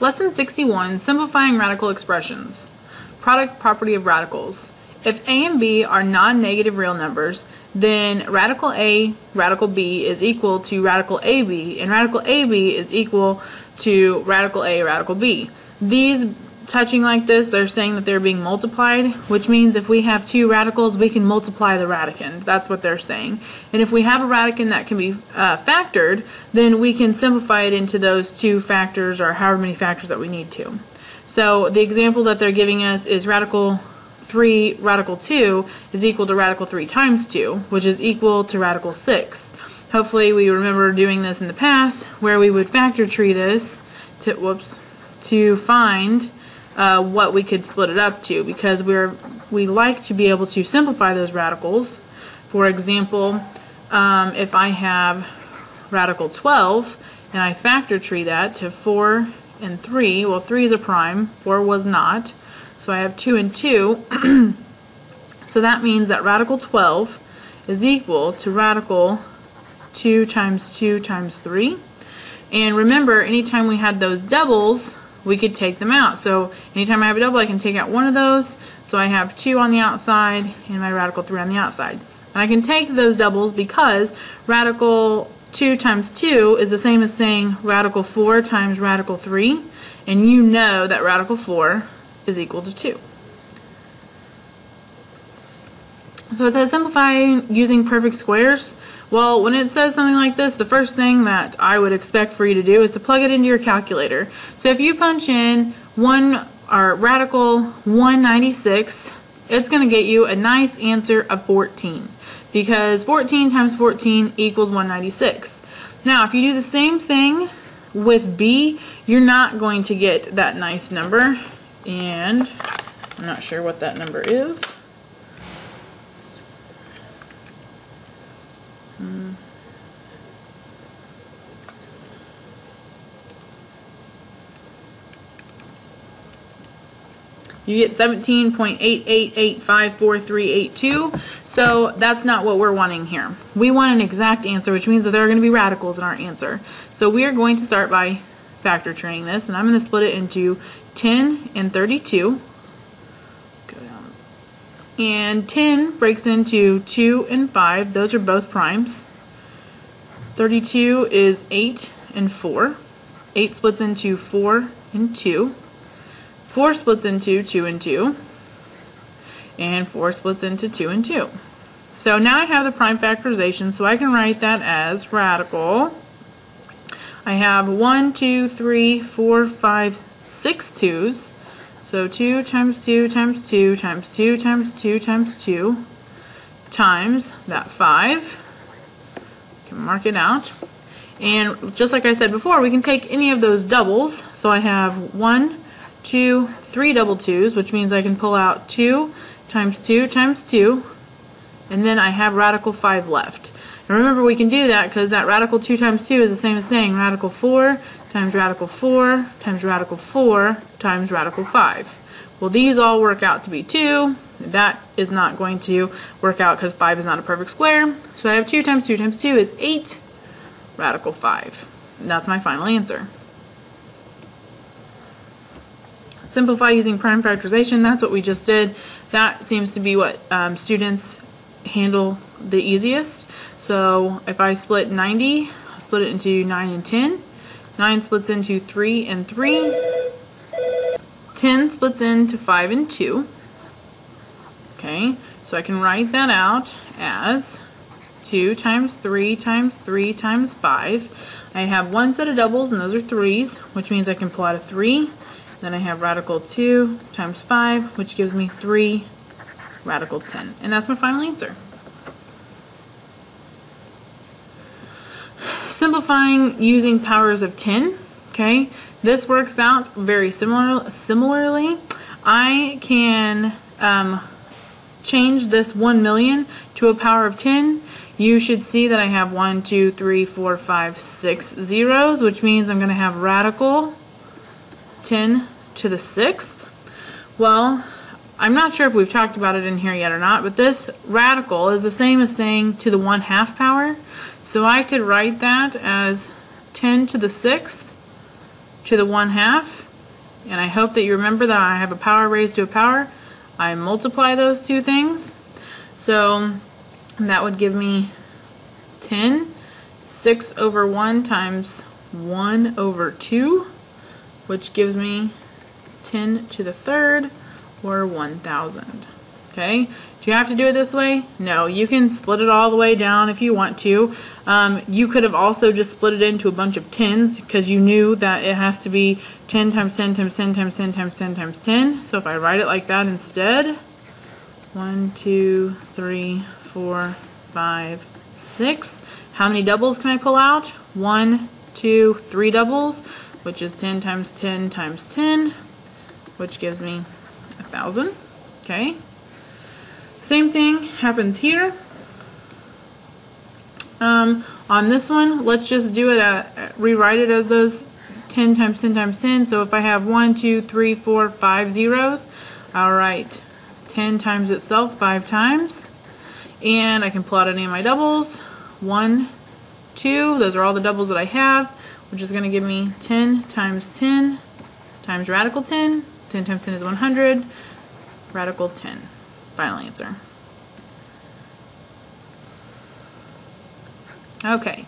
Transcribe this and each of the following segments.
Lesson 61, Simplifying Radical Expressions. Product property of radicals. If a and b are non-negative real numbers, then radical a, radical b is equal to radical ab, and radical ab is equal to radical a, radical b. These touching like this, they're saying that they're being multiplied, which means if we have two radicals, we can multiply the radicand. That's what they're saying. And if we have a radicand that can be factored, then we can simplify it into those two factors, or however many factors that we need to. So the example that they're giving us is radical 3 radical 2 is equal to radical 3 times 2, which is equal to radical 6. Hopefully we remember doing this in the past, where we would factor tree this to find what we could split it up to, because we like to be able to simplify those radicals. For example, if I have radical 12 and I factor tree that to 4 and 3, well, 3 is a prime, 4 was not, so I have 2 and 2. So that means that radical 12 is equal to radical 2 times 2 times 3. And remember, anytime we had those doubles, we could take them out. So anytime I have a double, I can take out one of those. So I have 2 on the outside and my radical 3 on the outside. And I can take those doubles because radical 2 times 2 is the same as saying radical 4 times radical 3. And you know that radical 4 is equal to 2. So it says simplify using perfect squares. Well, when it says something like this, the first thing that I would expect for you to do is to plug it into your calculator. So if you punch in radical 196, it's going to get you a nice answer of 14, because 14 times 14 equals 196. Now, if you do the same thing with b, you're not going to get that nice number, and I'm not sure what that number is. You get 17.88854382, so that's not what we're wanting here. We want an exact answer, which means that there are going to be radicals in our answer. So we are going to start by factor treeing this, and I'm going to split it into 10 and 32. Go down. And 10 breaks into 2 and 5. Those are both primes. 32 is 8 and 4. 8 splits into 4 and 2. 4 splits into 2 and 2, and 4 splits into 2 and 2. So now I have the prime factorization, so I can write that as radical. I have 1, 2, 3, 4, 5, 6 2's. So 2 times 2 times 2 times 2 times 2 times 2 times that 5. You can mark it out. And just like I said before, we can take any of those doubles. So I have 1, 2, 3 double 2's, which means I can pull out 2 times 2 times 2, and then I have radical 5 left. And remember, we can do that because that radical 2 times 2 is the same as saying radical 4 times radical 4 times radical 4 times radical 5. Well, these all work out to be 2. That is not going to work out because 5 is not a perfect square. So I have 2 times 2 times 2 is 8 radical 5. And that's my final answer. Simplify using prime factorization, that's what we just did. That seems to be what students handle the easiest. So if I split 90, I'll split it into 9 and 10. 9 splits into 3 and 3. 10 splits into 5 and 2. Okay, so I can write that out as 2 times 3 times 3 times 5. I have one set of doubles, and those are 3's, which means I can pull out a 3. Then I have radical 2 times 5, which gives me 3 radical 10. And that's my final answer. Simplifying using powers of 10. Okay, this works out very similarly. I can change this 1 million to a power of 10. You should see that I have 1, 2, 3, 4, 5, 6 zeros, which means I'm going to have radical 10 to the 6th. Well, I'm not sure if we've talked about it in here yet or not, but this radical is the same as saying to the 1/2 power. So I could write that as 10 to the 6th to the 1/2. And I hope that you remember that I have a power raised to a power. I multiply those two things. So that would give me 10. 6 over 1 times 1 over 2, which gives me 10 to the third, or 1,000. Okay? Do you have to do it this way? No, you can split it all the way down if you want to. You could have also just split it into a bunch of tens because you knew that it has to be 10 times 10 times 10 times 10 times 10 times 10. So if I write it like that instead, 1, 2, 3, 4, 5, 6. How many doubles can I pull out? 1, 2, 3 doubles, which is 10 times 10 times 10, which gives me 1,000. Okay. Same thing happens here. On this one, let's just do it, rewrite it as those 10 times 10 times 10. So if I have 1, 2, 3, 4, 5 zeros, I'll write 10 times itself 5 times. And I can pull out any of my doubles. 1, 2, those are all the doubles that I have, which is going to give me 10 times 10 times radical 10. 10 times 10 is 100. Radical 10. Final answer. Okay,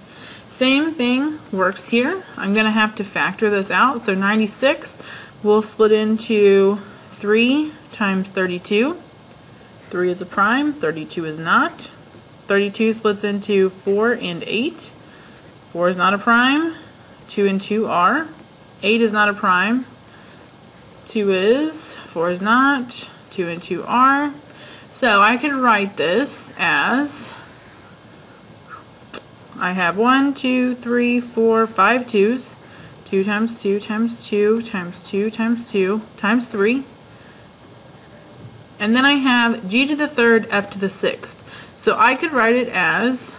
same thing works here. I'm going to have to factor this out. So 96 will split into 3 times 32. 3 is a prime, 32 is not. 32 splits into 4 and 8. 4 is not a prime. 2 and 2 are. 8 is not a prime. 2 is. 4 is not. 2 and 2 are. So I could write this as, I have 1, 2, 3, 4, 5 2's. 2 times 2 times 2 times 2 times 2 times 3. And then I have g to the third, f to the sixth. So I could write it as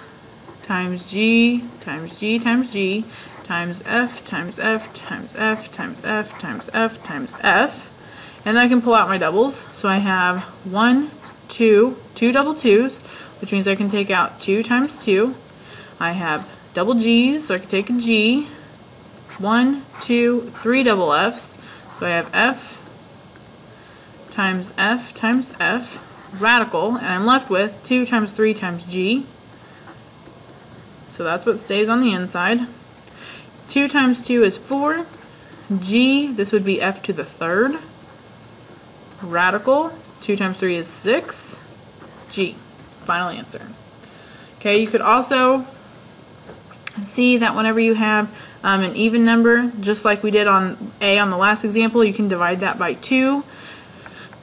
times g times g times g times f times f times f times f times f times f. And then I can pull out my doubles. So I have 1, 2, 2 double 2's, which means I can take out 2 times 2. I have double g's, so I can take a g. 1, 2, 3 double f's. So I have f times f, radical, and I'm left with 2 times 3 times g. So that's what stays on the inside. 2 times 2 is 4. G, this would be f to the third. Radical, 2 times 3 is 6. G, final answer. Okay, you could also see that whenever you have an even number, just like we did on A on the last example, you can divide that by 2.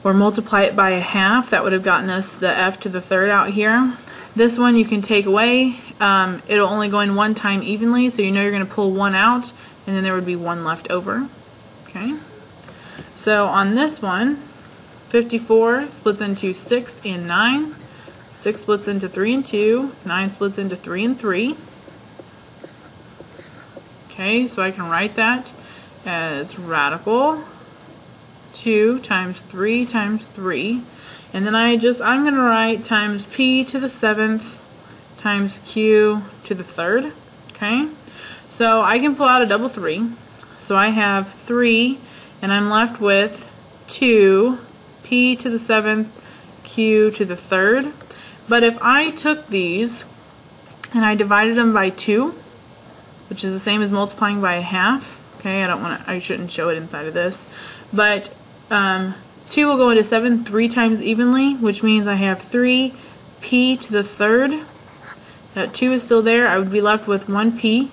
Or multiply it by a half. That would have gotten us the f to the third out here. This one you can take away. It'll only go in one time evenly, so you know you're going to pull 1 out, and then there would be 1 left over. Okay. So on this one, 54 splits into 6 and 9. 6 splits into 3 and 2. 9 splits into 3 and 3. Okay, so I can write that as radical 2 times 3 times 3, and then I'm going to write times p to the 7th times q to the 3rd. Okay, so I can pull out a double 3, so I have 3, and I'm left with 2 p to the 7th q to the 3rd. But if I took these and I divided them by 2, which is the same as multiplying by a half, okay, I shouldn't show it inside of this, but 2 will go into 7 3 times evenly, which means I have 3 p to the 3rd. That 2 is still there. I would be left with 1 p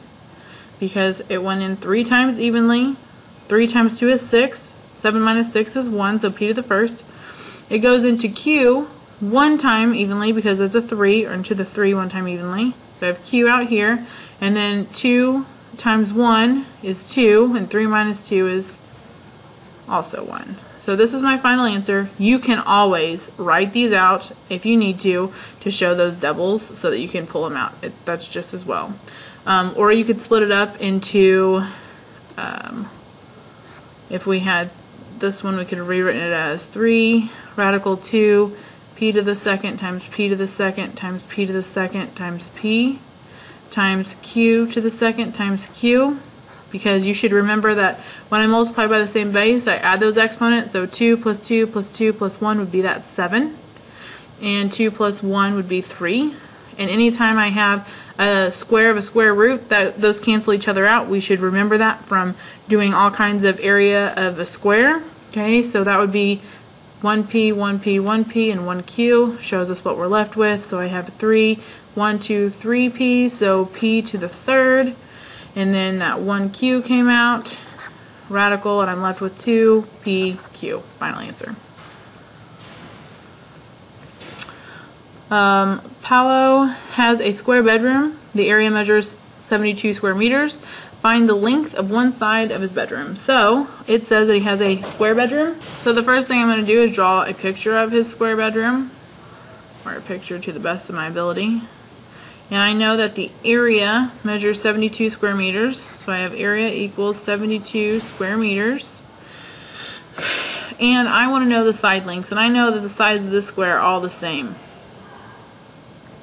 because it went in 3 times evenly. 3 times 2 is 6. 7 minus 6 is 1, so p to the 1st. It goes into q 1 time evenly because it's a 3, or into the 3 1 time evenly. So I have q out here, and then 2 times 1 is 2, and 3 minus 2 is also 1. So this is my final answer. You can always write these out if you need to show those doubles so that you can pull them out. That's just as well. Or you could split it up into, if we had this one, we could have rewritten it as 3 radical 2 p to the 2nd times p to the 2nd times p to the 2nd times p times q to the 2nd times q, because you should remember that when I multiply by the same base, I add those exponents. So 2 plus 2 plus 2 plus 1 would be that 7. And 2 plus 1 would be 3. And anytime I have a square of a square root, those cancel each other out. We should remember that from doing all kinds of area of a square. Okay, so that would be 1p, 1p, 1p, and 1q shows us what we're left with. So I have 3, 1, 2, 3p, so p to the third. And then that 1q came out, radical, and I'm left with 2pq. Final answer. Paolo has a square bedroom. The area measures 72 square meters. Find the length of one side of his bedroom. So it says that he has a square bedroom. So the first thing I'm going to do is draw a picture of his square bedroom, or a picture to the best of my ability. And I know that the area measures 72 square meters. So I have area equals 72 square meters. And I want to know the side lengths. And I know that the sides of this square are all the same.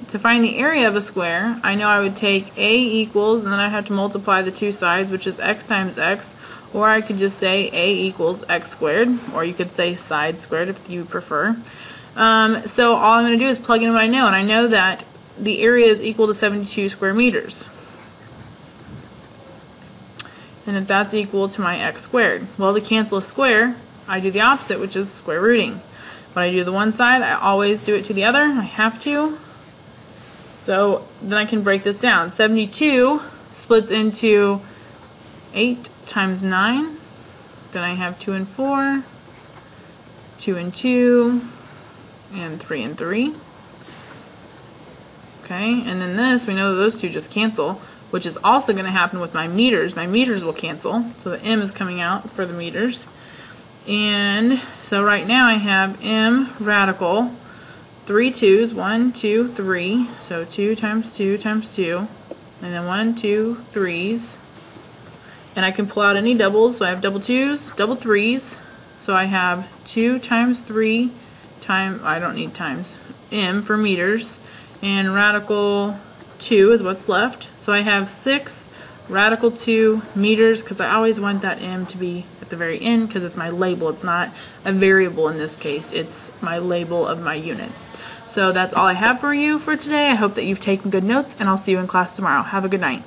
To find the area of a square, I know I would take A equals, and then I have to multiply the two sides, which is x times x, or I could just say A equals x squared, or you could say side squared if you prefer. So all I'm going to do is plug in what I know, and I know that the area is equal to 72 square meters. And that that's equal to my x squared. Well, to cancel a square, I do the opposite, which is square rooting. When I do the one side, I always do it to the other. I have to. So then I can break this down. 72 splits into 8 times 9. Then I have 2 and 4, 2 and 2, and 3 and 3. Okay, and then this, we know that those two just cancel, which is also going to happen with my meters. My meters will cancel, so the m is coming out for the meters. And so right now I have m radical 3 2's, 1, 2, 3, so 2 times 2 times 2, and then 1, 2, 3's, and I can pull out any doubles, so I have double 2's, double 3's, so I have 2 times 3 times, I don't need times, m for meters, and radical 2 is what's left, so I have 6 radical 2 meters, because I always want that m to be at the very end because it's my label. It's not a variable in this case. It's my label of my units. So that's all I have for you for today. I hope that you've taken good notes, and I'll see you in class tomorrow. Have a good night.